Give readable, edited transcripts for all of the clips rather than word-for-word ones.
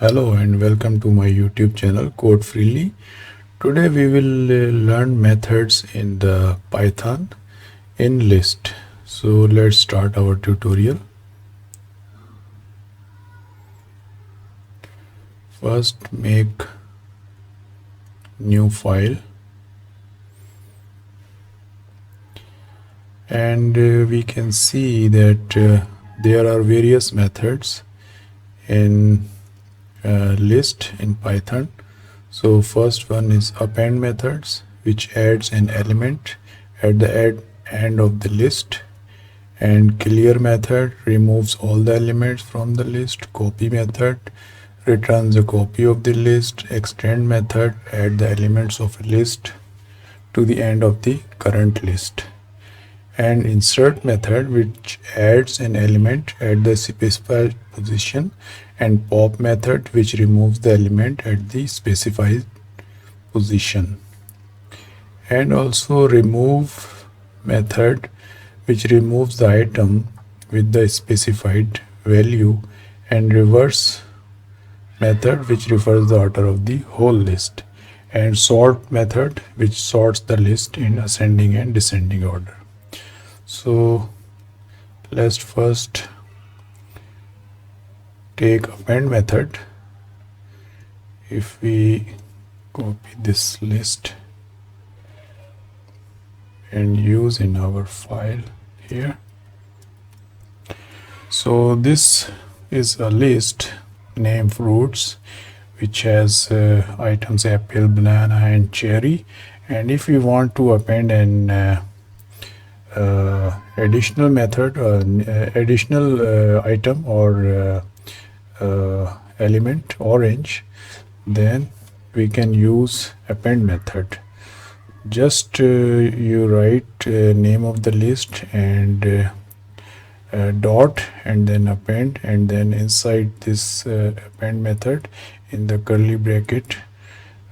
Hello and welcome to my YouTube channel Code Freely. Today we will learn methods in the Python in list. So let's start our tutorial. First make new file and we can see that there are various methods in list in Python. So first one is append methods, which adds an element at the end of the list, and clear method removes all the elements from the list. Copy method returns a copy of the list. Extend method adds the elements of a list to the end of the current list. And insert method, which adds an element at the specified position, and pop method, which removes the element at the specified position. And also remove method, which removes the item with the specified value, and reverse method, which refers the order of the whole list, and sort method, which sorts the list in ascending and descending order. So let's first take append method. If we copy this list and use in our file here, so this is a list named fruits, which has items apple, banana and cherry. And if we want to append an additional method, additional item or element, orange, then we can use append method. Just you write name of the list and dot and then append, and then inside this append method in the curly bracket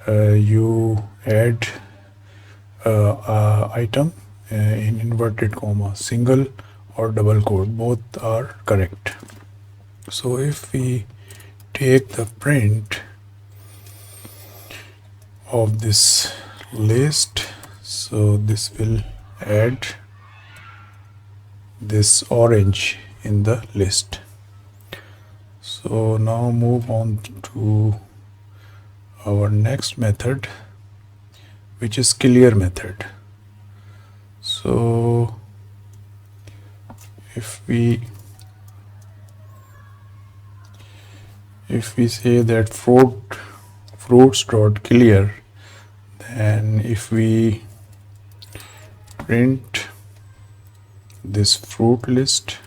you add item in inverted comma, single or double quote, both are correct. So if we take the print of this list, so this will add this orange in the list. So now move on to our next method, which is clear method. So if we say that fruits dot clear, then if we print this fruit list,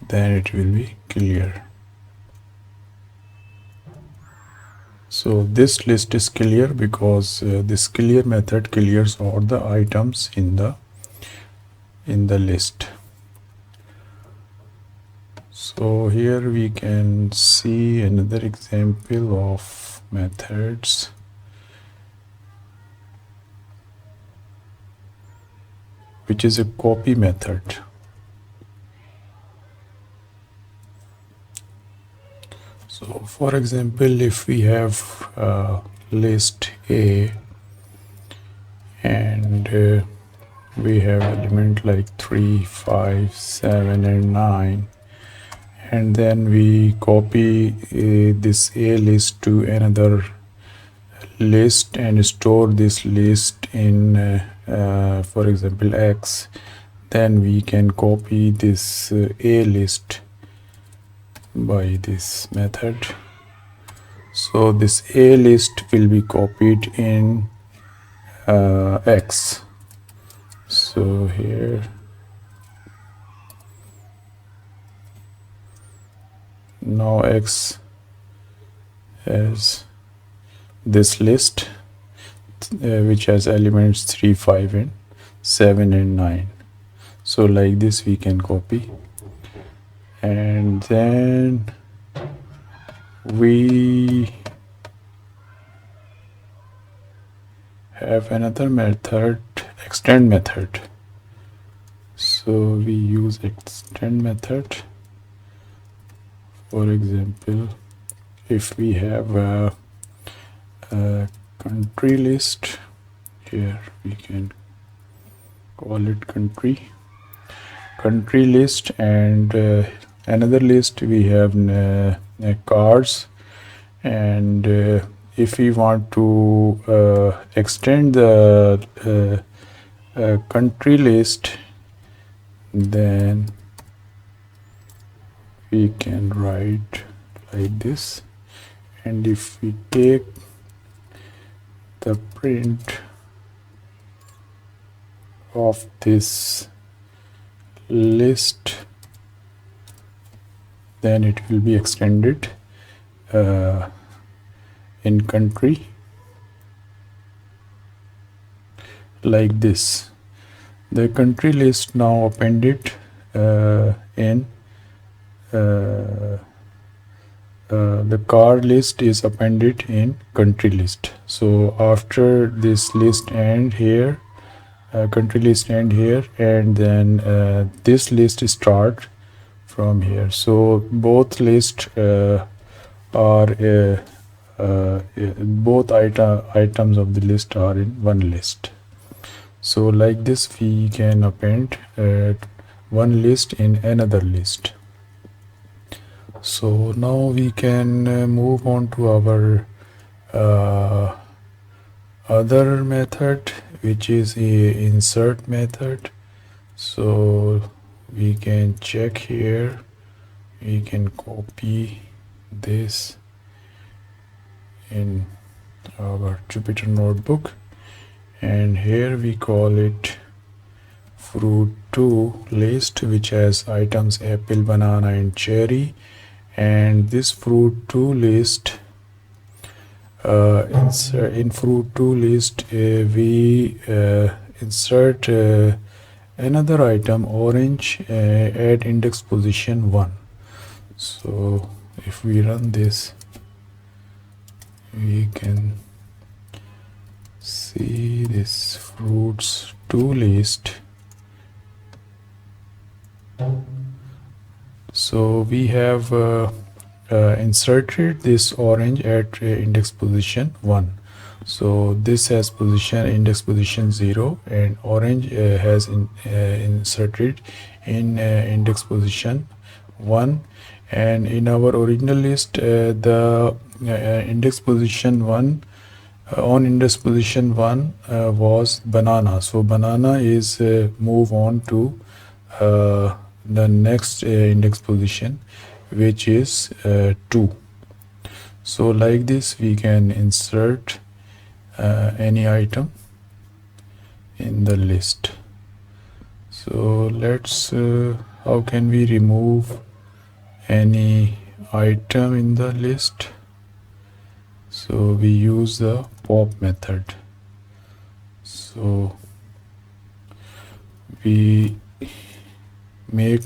then it will be clear. So this list is clear because this clear method clears all the items in the list. So here we can see another example of methods. Which is a copy method. So for example, if we have list A and we have element like 3, 5, 7 and 9, and then we copy this A list to another list and store this list in for example X, then we can copy this A list by this method. So this A list will be copied in X. So here now X has this list which has elements 3, 5 and 7 and 9. So like this we can copy, and then we have another method, extend method. So we use extend method For example, if we have a country list, here we can call it country list, and another list we have cars, and if we want to extend the country list, then we can write like this, and if we take the print of this list, then it will be extended in country like this. The country list now appended in the car list is appended in country list. So after this list end here, country list end here, and then this list start from here. So both lists are both items of the list are in one list. So like this we can append one list in another list. So now we can move on to our other method, which is a insert method. So we can check here, we can copy this in our Jupyter notebook, and here we call it fruit2 list, which has items apple, banana and cherry. And this fruit2 list, in fruit2 list we insert another item, orange, at index position 1. So if we run this, we can see this fruits2 list. So we have inserted this orange at index position 1. So this has index position 0, and orange has inserted in index position 1. And in our original list, the index position 1 on index position 1 was banana. So banana is move on to the next index position, which is 2. So like this we can insert any item in the list. So let's how can we remove any item in the list? So we use the pop method. So we make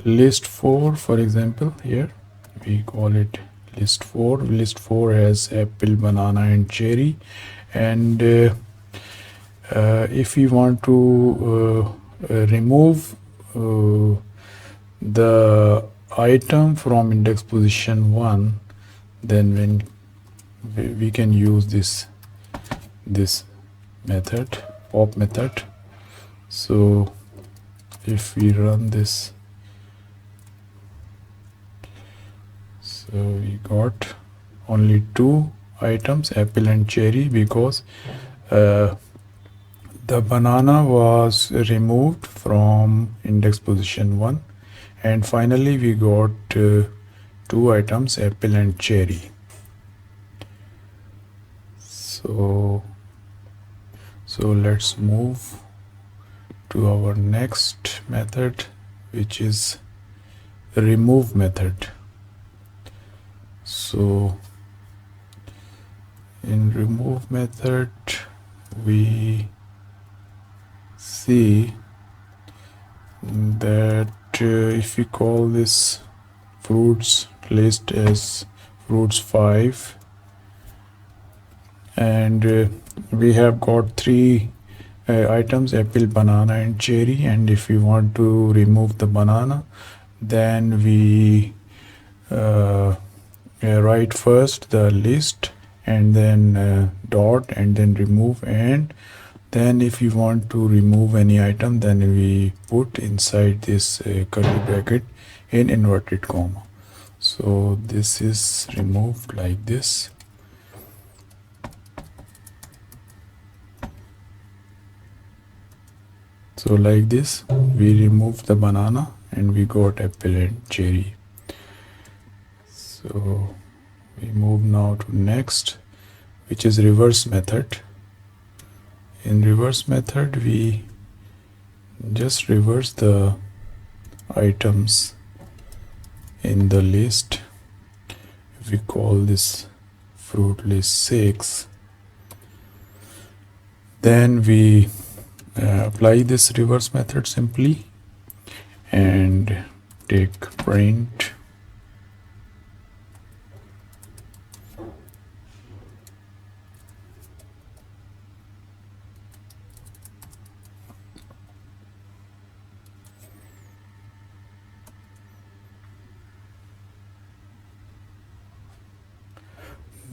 list 4, for example. Here we call it list 4. List 4 has apple, banana and cherry, and if we want to remove the item from index position 1, then when we can use this method, pop method. So if we run this, so we got only 2 items, apple and cherry, because the banana was removed from index position 1, and finally we got 2 items, apple and cherry. So let's move to our next method, which is remove method. So in remove method we see that if we call this fruits list as fruits 5, and we have got 3 items, apple, banana and cherry, and if we want to remove the banana, then we write first the list and then dot and then remove, and then if you want to remove any item, then we put inside this curly bracket in inverted comma. So this is removed like this. So like this we remove the banana and we got apple and cherry. So we move now to next, which is reverse method. In reverse method we just reverse the items in the list. If we call this fruit list 6, then we apply this reverse method simply and take print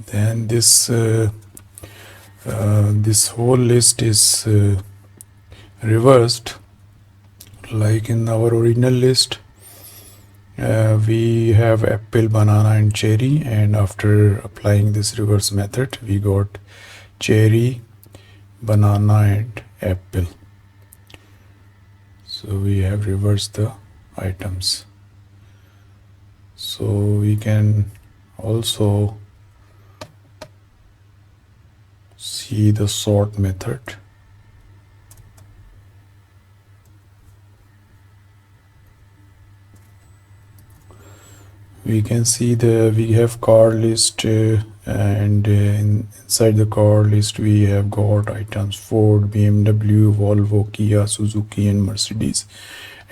then this whole list is reversed. Like in our original list, we have apple, banana and cherry, and after applying this reverse method we got cherry, banana and apple. So we have reversed the items. So we can also see the sort method. We can see we have car list and inside the car list we have got items Ford, BMW, Volvo, Kia, Suzuki and Mercedes.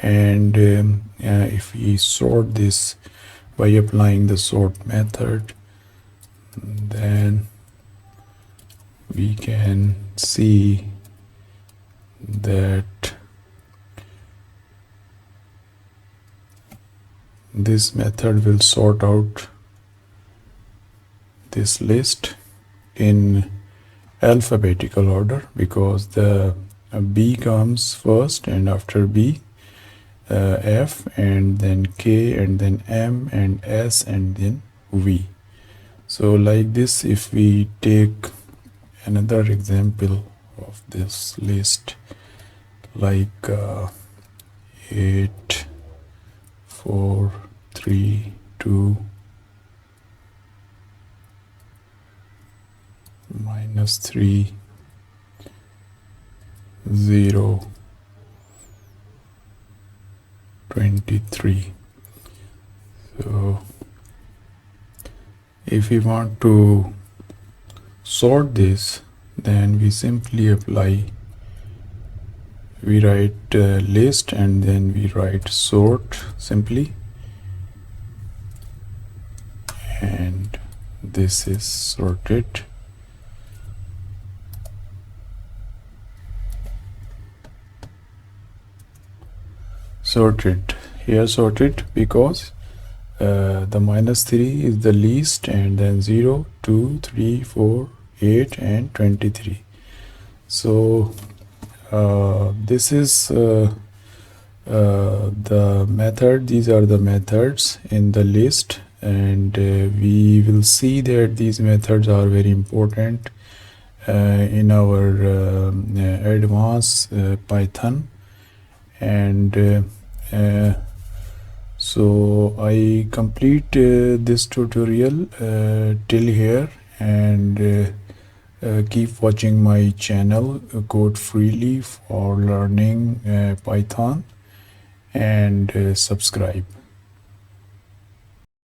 And if we sort this by applying the sort method, then we can see that this method will sort out this list in alphabetical order, because the B comes first and after B F and then K and then M and S and then V. So like this, if we take another example of this list, like 8 4 3 2 -3 0 23. So if we want to sort this, then we simply apply, we write list and then we write sort simply, and this is sorted. Here sorted because the -3 is the least, and then 0 2 3 4 8 and 23. So this is the method. These are the methods in the list, and we will see that these methods are very important in our advanced Python. And so I complete this tutorial till here, and keep watching my channel Code Freely for learning Python, and subscribe.